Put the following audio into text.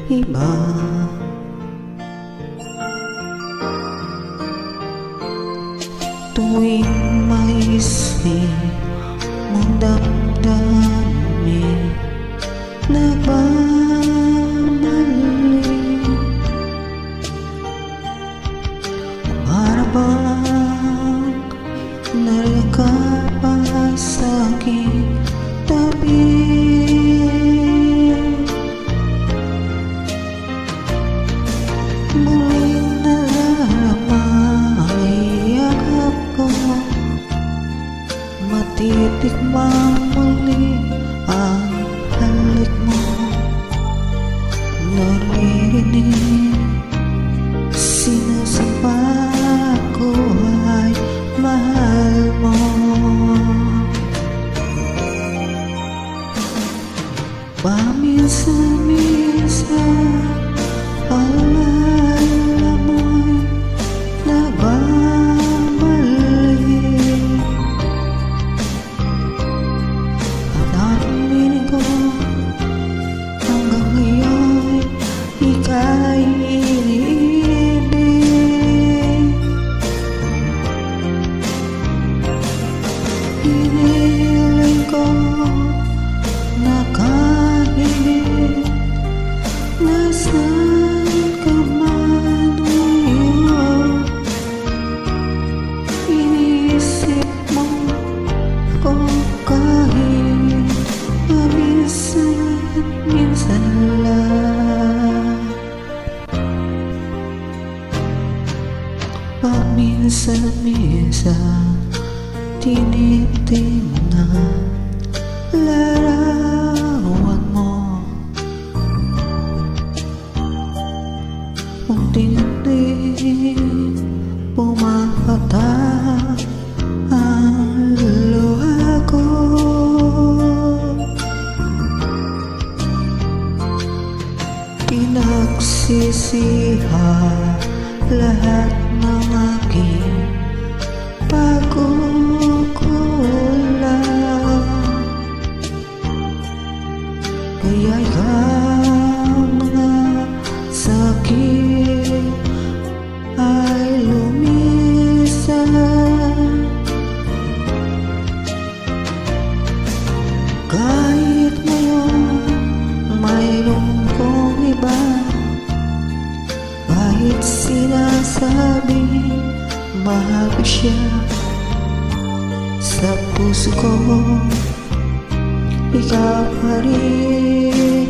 iba. Tuwing maisip mong damdamin, nagbabalik. Para bang naririnig ka pa sa aking tabi. Muling naramay yakap ko, matitikmang muli ang halik mo. Naririnig sinasamba ko ay mahal mo. Paminsan-minsan alaala mo'y nagbabalik. Hanapin ko hanggang ngayon ika'y iniibig. Hiniling ko na kahit nasaan ka man ngayon, iniisip mo ko kahit paminsan-minsan lang. Paminsan-minsan tinitingnan larawan mo. Unti-unti pumapatak ang luha ko. Pinagsisihan lahat ng aking pagkukulang. Kaya ikaw mga sakit ay lumisan. Kahit ngayon mayroon kong iba, kahit sinasabi mahal ko siya, sa puso ko ikaw pa rin.